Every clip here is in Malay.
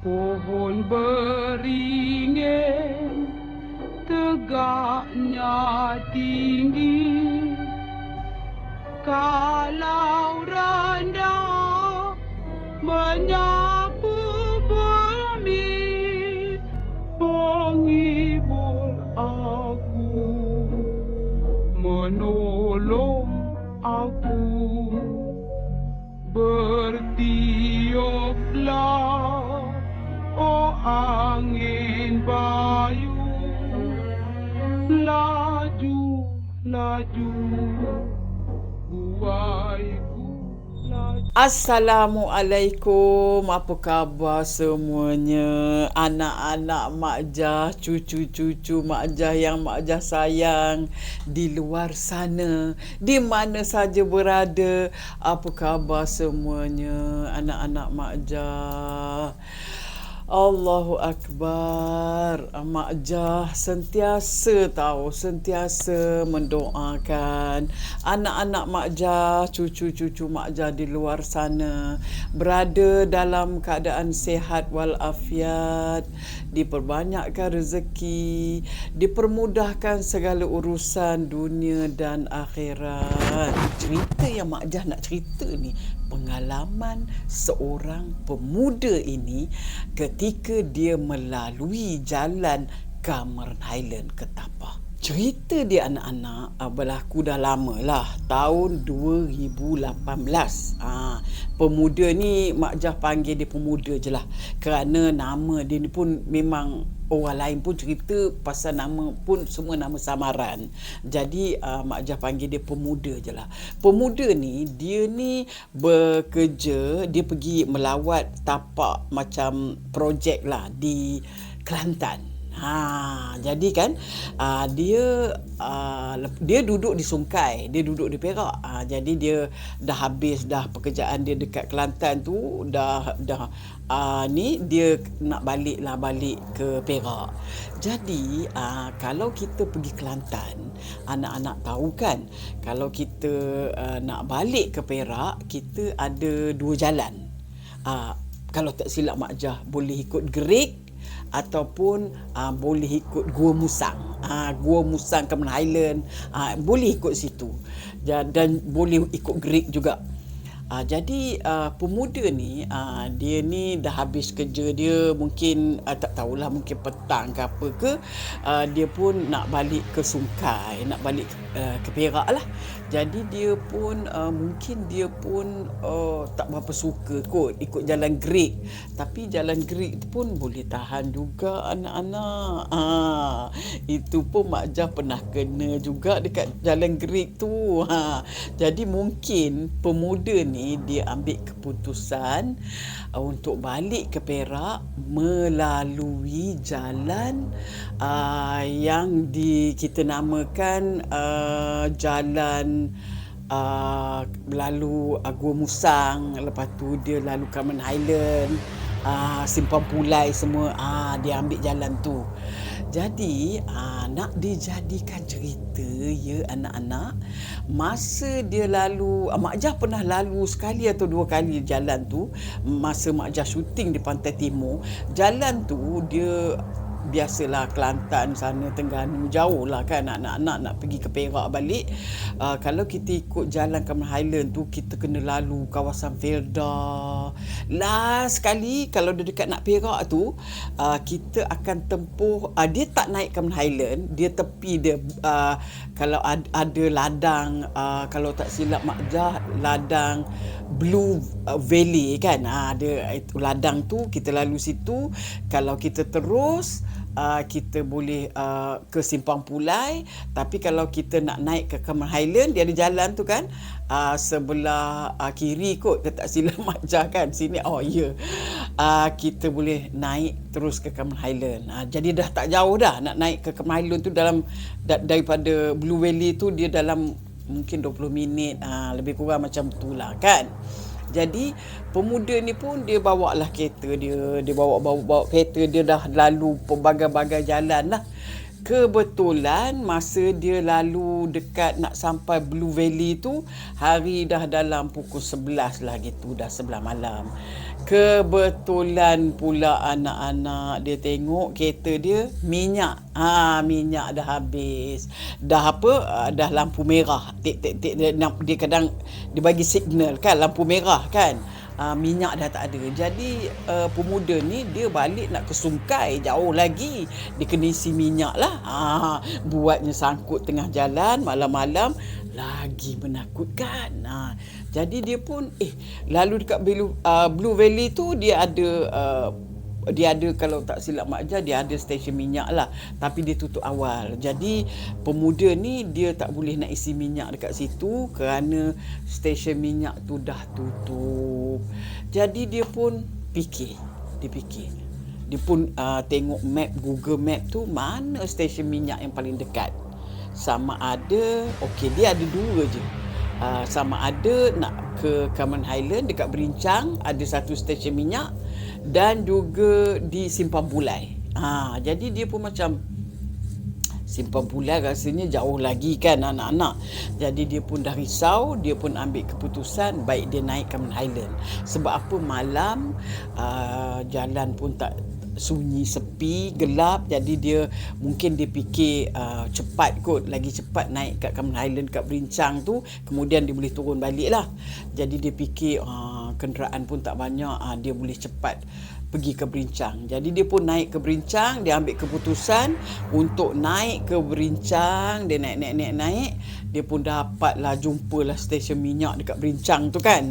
Pohon beringin tegaknya tinggi, kalau rendah menyapu bumi, menghibur aku, menolong aku. Bertiuplah, oh angin bayu, laju, laju, buaiku laju. Assalamualaikum, apa khabar semuanya? Anak-anak Mak Jah, cucu-cucu Mak Jah yang Mak Jah sayang di luar sana, di mana saja berada. Apa khabar semuanya, anak-anak Mak Jah? Allahu Akbar. Mak Jah sentiasa mendoakan anak-anak Mak Jah, cucu-cucu Mak Jah di luar sana berada dalam keadaan sihat walafiat, diperbanyakkan rezeki, dipermudahkan segala urusan dunia dan akhirat. Cerita yang Mak Jah nak cerita ni pengalaman seorang pemuda ini ketika dia melalui jalan Cameron Highland ke Tapah. Cerita dia anak-anak berlaku dah lama lah, tahun 2018. Pemuda ni Mak Jah panggil dia pemuda je lah, kerana nama dia ni pun memang orang lain pun cerita pasal nama pun semua nama samaran. Jadi Mak Jah panggil dia pemuda je lah. Pemuda ni, dia ni bekerja, dia pergi melawat tapak macam projek lah di Kelantan. Jadi kan dia duduk di Sungkai, dia duduk di Perak. Jadi dia dah habis dah pekerjaan dia dekat Kelantan tu, ni dia nak balik ke Perak. Jadi kalau kita pergi Kelantan, anak-anak tahu kan, kalau kita nak balik ke Perak, kita ada dua jalan. Kalau tak silap Mak Jah boleh ikut Gerik ataupun boleh ikut Gua Musang. Gua Musang Cameron Highland, boleh ikut situ. Dan boleh ikut Gerik juga. Jadi pemuda ni, dia ni dah habis kerja dia, mungkin tak tahulah, mungkin petang ke apa ke, dia pun nak balik ke Sungkai, nak balik ke Perak lah. Jadi dia pun mungkin dia pun tak berapa suka kot ikut jalan Gerik. Tapi jalan Gerik tu pun boleh tahan juga anak-anak. Itu pun Mak Jah pernah kena juga dekat jalan Gerik tu. Jadi mungkin pemuda ni dia ambil keputusan untuk balik ke Perak melalui jalan yang kita namakan jalan lalu Gua Musang, lepas tu dia lalu Cameron Highland, Simpang Pulai semua, dia ambil jalan tu. Jadi nak dijadikan cerita ya anak-anak, masa dia lalu, Mak Jah pernah lalu sekali atau dua kali jalan tu masa Mak Jah syuting di Pantai Timur. Jalan tu dia biasalah Kelantan sana, Terengganu, jauh lah kan anak-anak nak pergi ke Perak balik. Kalau kita ikut jalan Cameron Highland tu, kita kena lalu kawasan Felda. Last sekali kalau dia dekat nak Perak tu, kita akan tempuh, dia tak naik Cameron Highland, dia tepi dia, kalau ada ladang, kalau tak silap Mak Jah, ladang Blue Valley kan, ada itu ladang tu, kita lalu situ. Kalau kita terus kita boleh ke Simpang Pulai. Tapi kalau kita nak naik ke Cameron Highland, dia ada jalan tu kan, sebelah kiri kot, tak silap Mak Jah kan sini. Kita boleh naik terus ke Cameron Highland. Jadi dah tak jauh dah nak naik ke Cameron Highland tu, dalam daripada Blue Valley tu dia dalam mungkin 20 minit, lebih kurang macam tu lah kan. Jadi pemuda ni pun dia bawa lah kereta dia, bawa kereta dia, dah lalu pelbagai-bagai jalan lah. Kebetulan masa dia lalu dekat nak sampai Blue Valley tu, hari dah dalam pukul 11 lah gitu, dah 11 malam. Kebetulan pula anak-anak dia tengok kereta dia minyak. Minyak dah habis. Dah dah lampu merah. Tik dia kadang dia bagi signal kan, lampu merah kan. Minyak dah tak ada. Jadi pemuda ni dia balik nak ke Sungai, jauh lagi. Dia kena isi minyak lah. Buatnya sangkut tengah jalan malam-malam, lagi menakutkan. Jadi dia pun lalu dekat Blue Valley tu dia ada kalau tak silap Mak Jah, dia ada stesen minyak lah, tapi dia tutup awal. Jadi pemuda ni dia tak boleh nak isi minyak dekat situ kerana stesen minyak tu dah tutup. Jadi dia pun fikir. Dia pun tengok Google Map tu mana stesen minyak yang paling dekat. Sama ada dia ada dua je. Sama ada nak ke Cameron Highland dekat Berincang, ada satu stesen minyak, dan juga di Simpang Bulai. Jadi dia pun macam Simpang Bulai rasanya jauh lagi kan anak-anak. Jadi dia pun dah risau, dia pun ambil keputusan baik dia naik Cameron Highland. Sebab apa, malam jalan pun tak sunyi, sepi, gelap. Jadi dia fikir cepat kot, lagi cepat naik kat Cameron Highland kat Berincang tu, kemudian dia boleh turun balik lah. Jadi dia fikir kenderaan pun tak banyak, dia boleh cepat pergi ke Berincang. Jadi dia pun naik ke Berincang, dia ambil keputusan untuk naik ke Berincang. Dia naik, dia pun dapatlah, jumpalah stesen minyak dekat Berincang tu kan.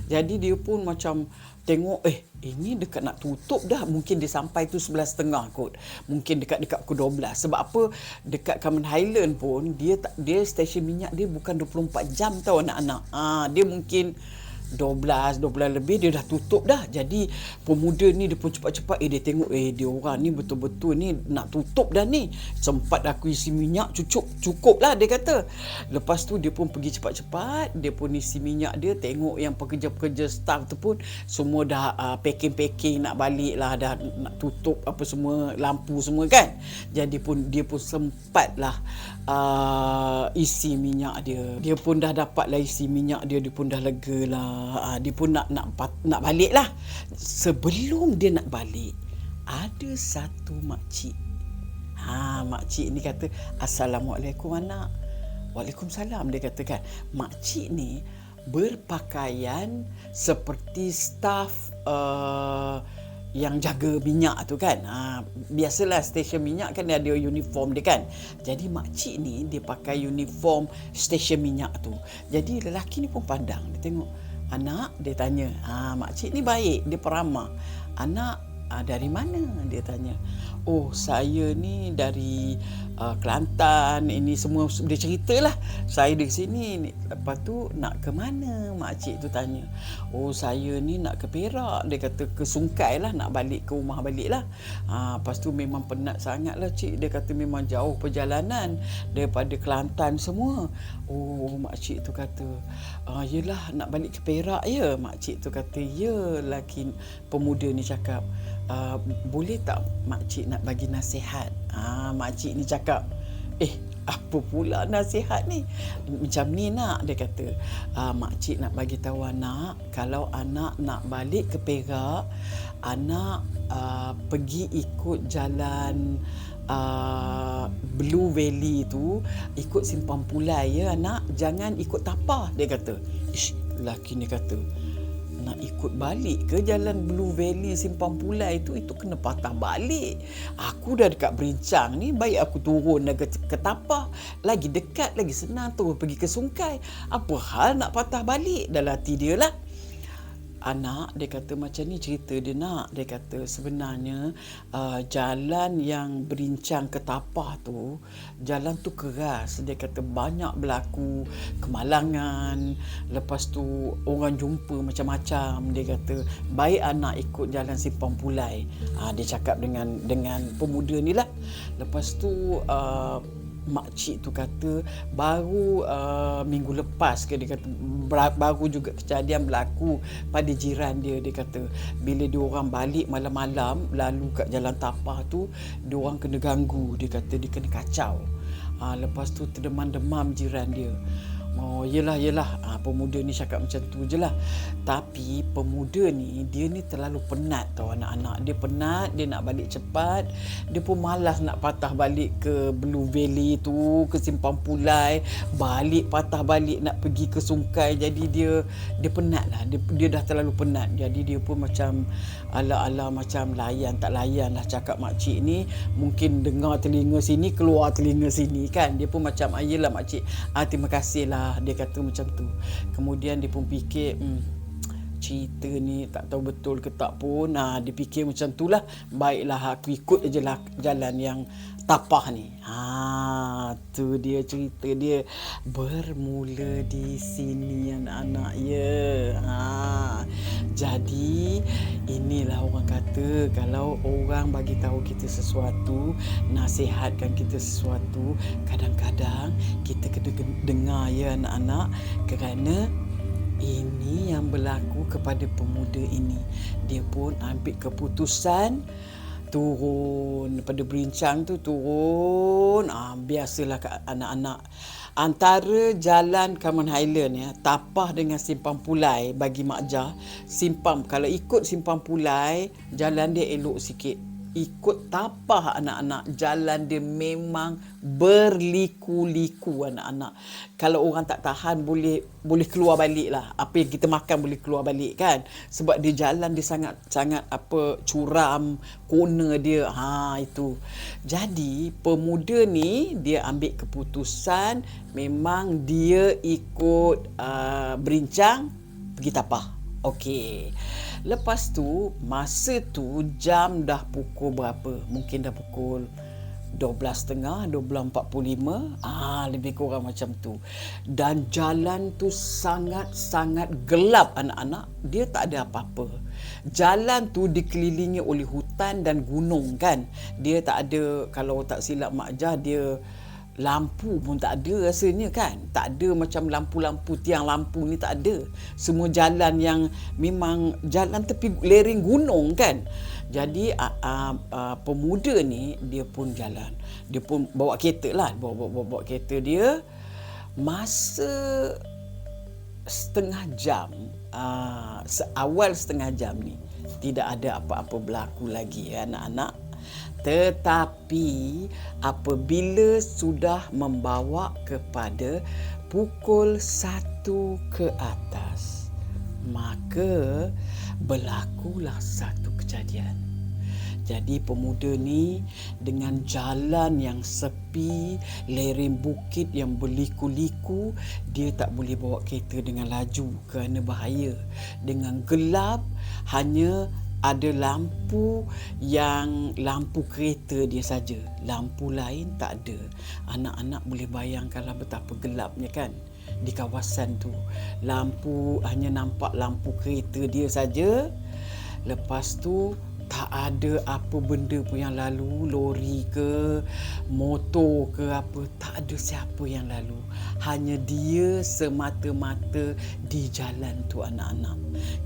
Jadi dia pun macam tengok ini dekat nak tutup dah. Mungkin dia sampai tu 11.30 kot. Mungkin dekat pukul 12. Sebab apa, dekat Cameron Highland pun dia stesen minyak dia bukan 24 jam tau anak-anak. Dia mungkin 12 lebih dia dah tutup dah. Jadi pemuda ni dia pun cepat-cepat dia tengok dia orang ni betul-betul ni nak tutup dah ni. Sempat aku isi minyak cukup lah dia kata. Lepas tu dia pun pergi cepat-cepat, dia pun isi minyak dia, tengok yang pekerja-pekerja staff tu pun semua dah packing nak balik lah, dah nak tutup apa semua, lampu semua kan. Jadi dia pun sempatlah isi minyak dia. Dia pun dah dapat lah isi minyak dia pun dah lega lah. Dia pun nak balik lah. Sebelum dia nak balik, ada satu makcik. Makcik ni kata, "Assalamualaikum anak." "Waalaikumsalam," dia katakan. Makcik ni berpakaian seperti staf yang jaga minyak tu kan. Biasalah stesen minyak kan dia ada uniform dia kan. Jadi makcik ni dia pakai uniform stesen minyak tu. Jadi lelaki ni pun pandang, dia tengok, "Anak," dia tanya. Makcik ni baik, dia peramah. "Anak, dari mana?" dia tanya. "Oh, saya ni dari Kelantan." Ini semua dia ceritalah. "Saya dari sini." Lepas tu, "Nak ke mana?" makcik tu tanya. "Oh, saya ni nak ke Perak." Dia kata, "Ke Sungai lah, nak balik ke rumah balik lah." Lepas tu, "Memang penat sangat lah cik." Dia kata, "Memang jauh perjalanan daripada Kelantan semua." Oh, makcik tu kata, "Yelah, nak balik ke Perak ya?" Makcik tu kata, "Ya." Lelaki pemuda ni cakap, "Boleh tak makcik nak bagi nasihat?" Makcik ni cakap, "Apa pula nasihat ni?" "Macam ni nak," dia kata, "makcik nak bagi tahu anak, kalau anak nak balik ke Perak, anak pergi ikut jalan Blue Valley tu, ikut Simpang Pulai ya anak, jangan ikut tapah." Dia kata. Lelaki ni kata, "Nak ikut balik ke jalan Blue Valley Simpang Pulai itu kena patah balik. Aku dah dekat Berincang ni, baik aku turun ke tapah, lagi dekat, lagi senang turun pergi ke Sungai. Apa hal nak patah balik?" Dalam hati dia lah. "Anak," dia kata, "macam ni cerita dia nak." Dia kata, "Sebenarnya jalan yang Berincang ke tapah tu, jalan tu keras." Dia kata, "Banyak berlaku kemalangan. Lepas tu orang jumpa macam-macam." Dia kata, "Baik anak ikut jalan Simpang Pulai." Dia cakap dengan pemuda ni lah. Lepas tu makcik tu kata baru minggu lepas ke, dia kata baru juga kejadian berlaku pada jiran dia. Dia kata bila dia orang balik malam-malam lalu kat jalan tapah tu, dia orang kena ganggu. Dia kata dia kena kacau. Lepas tu terdemam-demam jiran dia. Oh, yelah. Pemuda ni cakap macam tu je lah. Tapi pemuda ni, dia ni terlalu penat tau anak-anak. Dia penat, dia nak balik cepat. Dia pun malas nak patah balik ke Blue Valley tu, ke Simpang Pulai. Balik, patah balik nak pergi ke Sungai. Jadi dia penat lah. Dia dah terlalu penat. Jadi dia pun macam ala-ala macam layan tak layan lah cakap makcik ni. Mungkin dengar telinga sini, keluar telinga sini kan. Dia pun macam, yelah makcik, terima kasih lah. Dia kata macam tu. Kemudian dia pun fikir, cerita ni tak tahu betul ke tak pun. Dia fikir macam tu lah. Baiklah, aku ikut je lah jalan yang tapah ni. Tu dia cerita dia. Bermula di sini anak-anak ya. Jadi inilah orang kata, kalau orang bagi tahu kita sesuatu, nasihatkan kita sesuatu, kadang-kadang kita kena dengar ya anak-anak, kerana ini yang berlaku kepada pemuda ini. Dia pun ambil keputusan turun daripada berincang tu, turun. Biasalah anak-anak, antara jalan Cameron Highland ya, Tapah dengan Simpang Pulai bagi Mak Jah. Kalau ikut Simpang Pulai, jalan dia elok sikit. Ikut Tapah anak-anak, jalan dia memang berliku-liku anak-anak. Kalau orang tak tahan, boleh keluar balik lah. Apa yang kita makan boleh keluar balik kan. Sebab dia jalan dia sangat curam, corner dia. Itu. Jadi pemuda ni dia ambil keputusan, memang dia ikut berincang pergi Tapah. Okey. Lepas tu, masa tu jam dah pukul berapa? Mungkin dah pukul 12.30, 12.45. Lebih kurang macam tu. Dan jalan tu sangat-sangat gelap anak-anak. Dia tak ada apa-apa. Jalan tu dikelilingi oleh hutan dan gunung kan. Dia tak ada, kalau tak silap Mak Jah, dia lampu pun tak ada rasanya kan. Tak ada macam lampu-lampu, tiang lampu ni tak ada. Semua jalan yang memang jalan tepi lereng gunung kan. Jadi pemuda ni dia pun jalan. Dia pun bawa kereta lah. Bawa kereta dia. Masa setengah jam, awal setengah jam ni, tidak ada apa-apa berlaku lagi anak-anak. Tetapi apabila sudah membawa kepada pukul 1 ke atas, maka berlakulah satu kejadian. Jadi pemuda ni dengan jalan yang sepi, lereng bukit yang berliku-liku, dia tak boleh bawa kereta dengan laju kerana bahaya. Dengan gelap, hanya ada lampu kereta dia saja. Lampu lain tak ada. Anak-anak boleh bayangkanlah betapa gelapnya kan di kawasan tu. Hanya nampak lampu kereta dia saja. Lepas tu tak ada apa benda pun yang lalu, lori ke, motor ke apa, tak ada siapa yang lalu. Hanya dia semata-mata di jalan tu anak-anak.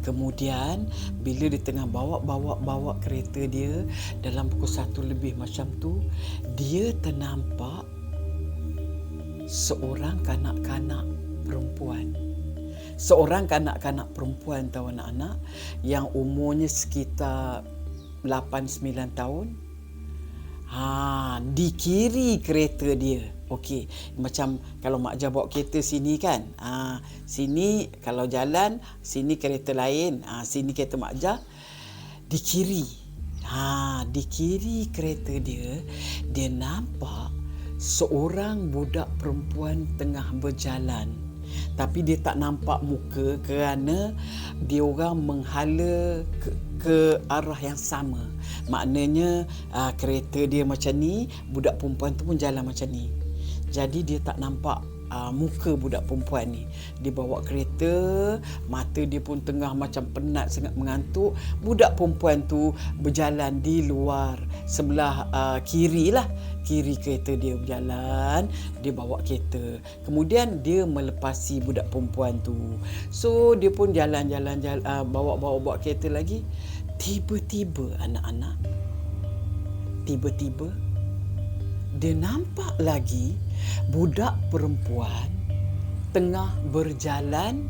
Kemudian bila dia tengah bawa kereta dia dalam pukul 1 lebih macam tu, dia ternampak seorang kanak-kanak perempuan. Seorang kanak-kanak perempuan tahu anak-anak, yang umurnya sekitar 8-9 tahun. Di kiri kereta dia. Okey, macam kalau Mak Jah bawa kereta sini kan. Sini kalau jalan, sini kereta lain, sini kereta Mak Jah. Di kiri. Di kiri kereta dia, dia nampak seorang budak perempuan tengah berjalan. Tapi dia tak nampak muka kerana dia orang menghala ke arah yang sama. Maknanya kereta dia macam ni, budak perempuan tu pun jalan macam ni. Jadi dia tak nampak muka budak perempuan ni. Dia bawa kereta, mata dia pun tengah macam penat, sangat mengantuk. Budak perempuan tu berjalan di luar sebelah kiri lah. Kiri kereta dia berjalan, dia bawa kereta. Kemudian dia melepasi budak perempuan tu. So dia pun jalan-jalan bawa kereta lagi. Tiba-tiba anak-anak, dia nampak lagi budak perempuan tengah berjalan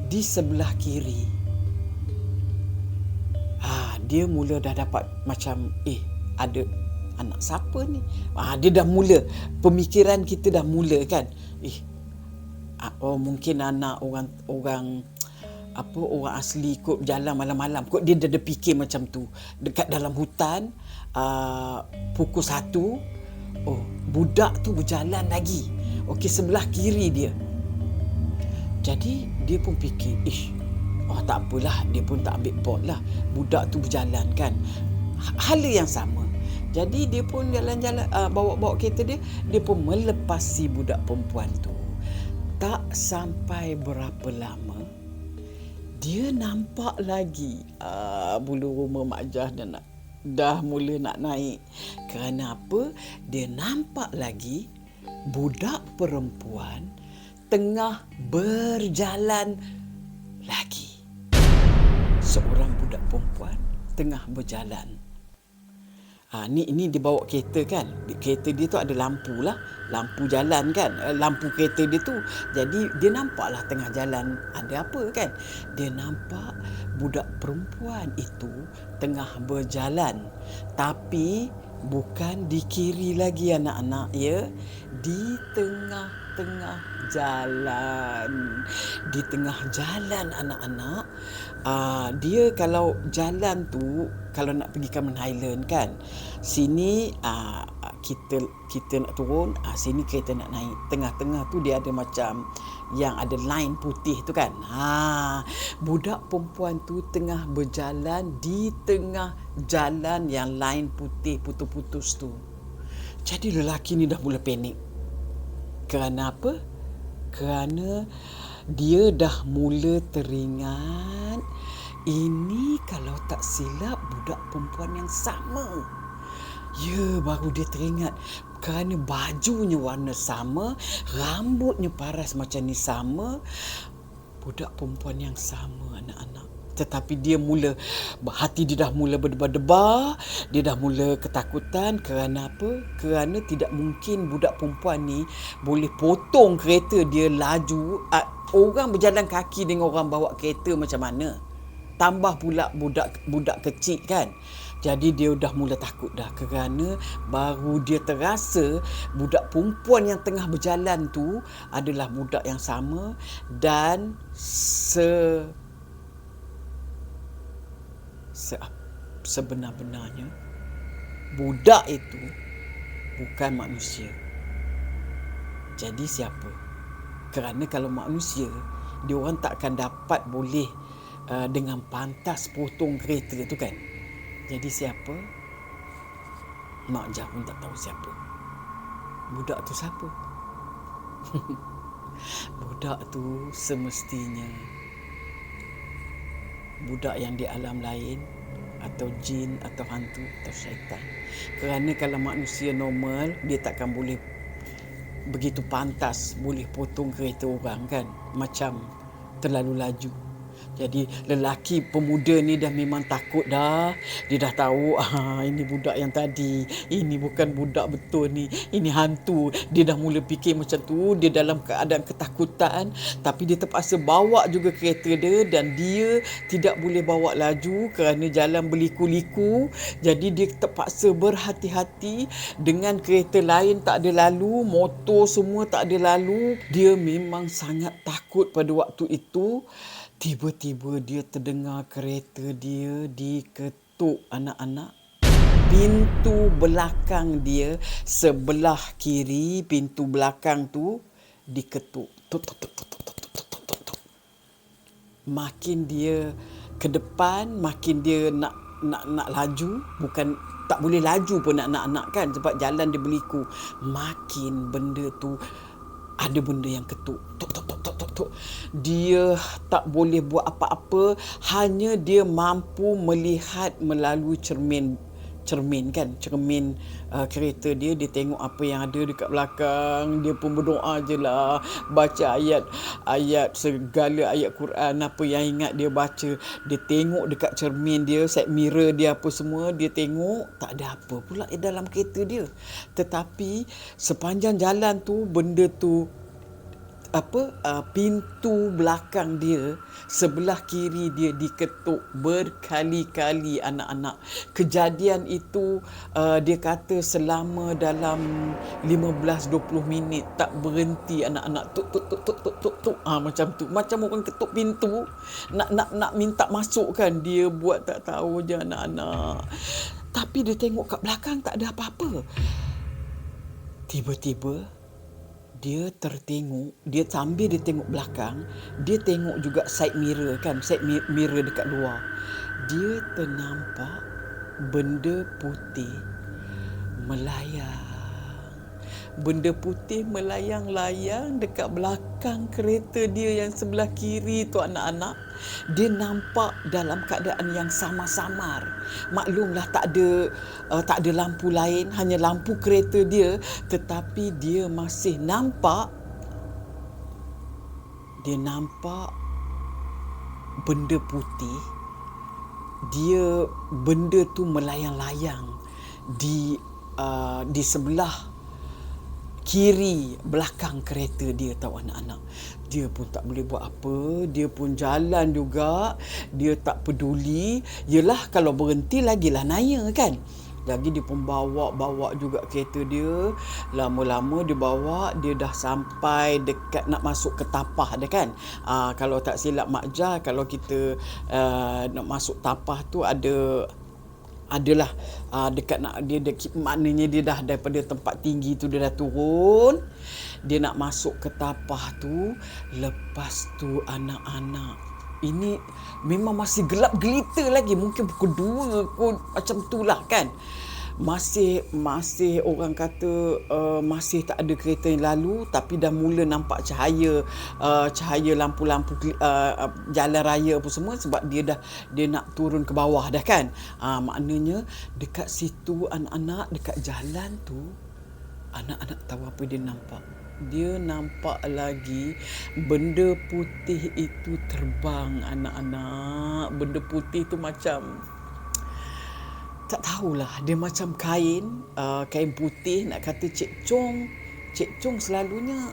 di sebelah kiri. Dia mula dah dapat macam ada anak siapa ni? Dia dah mula, pemikiran kita dah mula kan. Mungkin anak orang orang asli kot jalan malam-malam kot. Dia dah fikir macam tu. Dekat dalam hutan pukul 1, budak tu berjalan lagi. Okey, sebelah kiri dia. Jadi dia pun fikir, tak apalah, dia pun tak ambil pot lah. Budak tu berjalan kan. Hala yang sama. Jadi dia pun jalan-jalan, bawa kereta dia, dia pun melepasi budak perempuan tu. Tak sampai berapa lama, dia nampak lagi bulu roma Mak Jah dah mula nak naik. Kerana apa? Dia nampak lagi budak perempuan tengah berjalan lagi. Seorang budak perempuan tengah berjalan. Ni dia bawa kereta kan. Kereta dia tu ada lampu lah. Lampu jalan kan. Lampu kereta dia tu. Jadi dia nampaklah tengah jalan ada apa kan. Dia nampak budak perempuan itu tengah berjalan. Tapi bukan di kiri lagi anak-anak ya. Di tengah-tengah jalan. Di tengah jalan anak-anak. Dia kalau jalan tu, kalau nak pergi Cameron Highland kan, sini kita nak turun, sini kereta nak naik. Tengah-tengah tu dia ada macam yang ada line putih tu kan. Budak perempuan tu tengah berjalan di tengah jalan yang line putih putus-putus tu. Jadi lelaki ni dah mula panik. Kerana apa? Kerana dia dah mula teringat, ini kalau tak silap budak perempuan yang sama. Ya, baru dia teringat. Kerana bajunya warna sama, rambutnya paras macam ni sama. Budak perempuan yang sama anak-anak. Tetapi dia mula, hati dia dah mula berdebar-debar. Dia dah mula ketakutan. Kerana apa? Kerana tidak mungkin budak perempuan ni boleh potong kereta dia laju. Orang berjalan kaki dengan orang bawa kereta macam mana? Tambah pula budak kecil kan. Jadi dia dah mula takut dah. Kerana baru dia terasa budak perempuan yang tengah berjalan tu adalah budak yang sama. Dan sebenar-benarnya budak itu bukan manusia. Jadi siapa? Kerana kalau manusia, dia orang takkan dapat boleh dengan pantas potong kereta tu kan. Jadi siapa? Mak Jah pun tak tahu siapa. Budak tu siapa? Budak tu semestinya budak yang di alam lain, atau jin, atau hantu, atau syaitan. Kerana kalau manusia normal, dia takkan boleh begitu pantas boleh potong kereta orang kan. Macam terlalu laju. Jadi lelaki pemuda ni dah memang takut dah. Dia dah tahu ini budak yang tadi, ini bukan budak betul ni, ini hantu. Dia dah mula fikir macam tu. Dia dalam keadaan ketakutan, tapi dia terpaksa bawa juga kereta dia. Dan dia tidak boleh bawa laju kerana jalan berliku-liku. Jadi dia terpaksa berhati-hati. Dengan kereta lain tak ada lalu, motor semua tak ada lalu. Dia memang sangat takut pada waktu itu. Tiba-tiba dia terdengar kereta dia diketuk anak-anak. Pintu belakang dia sebelah kiri, pintu belakang tu diketuk. Makin dia ke depan, makin dia nak laju, bukan tak boleh laju pun nak kan, sebab jalan dia berliku. Makin benda tu ada benda yang ketuk. Tok. Dia tak boleh buat apa-apa, hanya dia mampu melihat melalui cermin kereta dia. Dia tengok apa yang ada dekat belakang. Dia pun berdoa je lah, baca ayat segala ayat Quran apa yang ingat dia baca. Dia tengok dekat cermin dia, side mirror dia apa semua, dia tengok tak ada apa pula dalam kereta dia. Tetapi sepanjang jalan tu benda tu pintu belakang dia sebelah kiri dia diketuk berkali-kali anak-anak. Kejadian itu dia kata selama dalam 15-20 minit tak berhenti anak-anak tuk tuk tuk tuk tuk tuk tuk macam tu, macam orang ketuk pintu nak minta masuk kan. Dia buat tak tahu je anak-anak. Tapi dia tengok kat belakang tak ada apa-apa. Tiba-tiba dia tertengok, dia sambil dia tengok belakang, dia tengok juga side mirror kan, side mirror dekat luar. Dia ternampak benda putih melayang. Benda putih melayang-layang dekat belakang kereta dia yang sebelah kiri tu anak-anak. Dia nampak dalam keadaan yang samar-samar. Maklumlah tak ada lampu lain, hanya lampu kereta dia, tetapi dia masih nampak benda putih. Benda tu melayang-layang di sebelah kiri belakang kereta dia, tahu anak-anak. Dia pun tak boleh buat apa, dia pun jalan juga, dia tak peduli. Yelah kalau berhenti lagilah naya kan. Lagi dia pun bawa juga kereta dia. Lama-lama dia bawa, dia dah sampai dekat nak masuk ke tapah dia kan. Kalau tak silap Mak Jah, kalau kita nak masuk tapah tu adalah dekat maknanya dia dah daripada tempat tinggi tu dia dah turun, dia nak masuk ke tapah tu. Lepas tu anak-anak, ini memang masih gelap gelita lagi, mungkin pukul 2 kot macam tu lah kan. Masih orang kata masih tak ada kereta yang lalu, tapi dah mula nampak cahaya lampu-lampu jalan raya apa semua, sebab dia nak turun ke bawah dah kan. Maknanya dekat situ anak-anak, dekat jalan tu, anak-anak tahu apa dia nampak? Dia nampak lagi benda putih itu terbang anak-anak. Benda putih tu macam tak tahulah, dia macam kain putih. Nak kata Cik Chong selalunya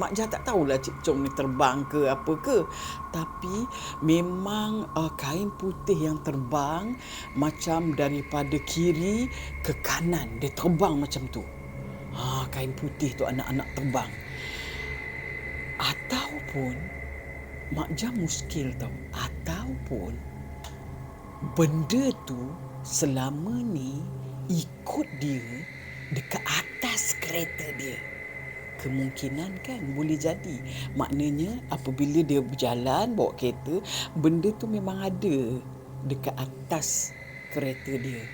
Mak Jah tak tahulah Cik Chong ni terbang ke apa ke, tapi memang kain putih yang terbang macam daripada kiri ke kanan, dia terbang macam tu. Kain putih tu anak-anak terbang. Ataupun Mak Jah muskil tahu, ataupun benda tu selama ni ikut dia dekat atas kereta dia. Kemungkinan kan boleh jadi. Maknanya apabila dia berjalan bawa kereta, benda tu memang ada dekat atas kereta dia.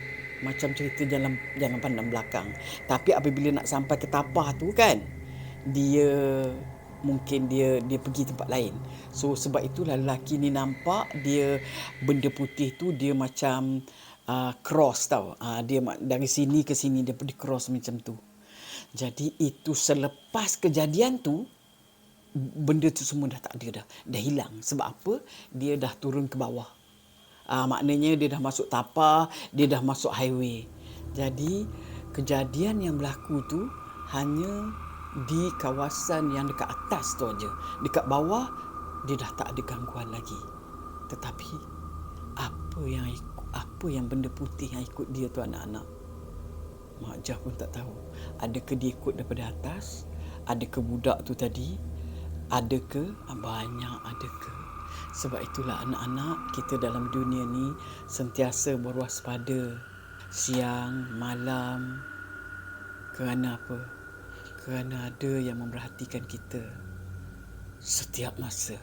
Macam cerita jangan pandang belakang. Tapi apabila nak sampai ke tapah tu kan, dia pergi tempat lain. So sebab itulah lelaki ni nampak dia benda putih tu dia macam cross tau. Dia dari sini ke sini dia pergi cross macam tu. Jadi itu selepas kejadian tu, benda tu semua dah tak ada dah hilang. Sebab apa? Dia dah turun ke bawah. Maknanya dia dah masuk tapah, dia dah masuk highway. Jadi kejadian yang berlaku tu hanya di kawasan yang dekat atas tu aja. Dekat bawah dia dah tak ada gangguan lagi. Tetapi apa yang benda putih yang ikut dia tu anak-anak, Mak Jah pun tak tahu. Adakah dia ikut daripada atas? Adakah budak tu tadi? Adakah banyak? Adakah? Sebab itulah anak-anak, kita dalam dunia ni sentiasa berwaspada siang, malam. Kerana apa? Kerana ada yang memerhatikan kita setiap masa.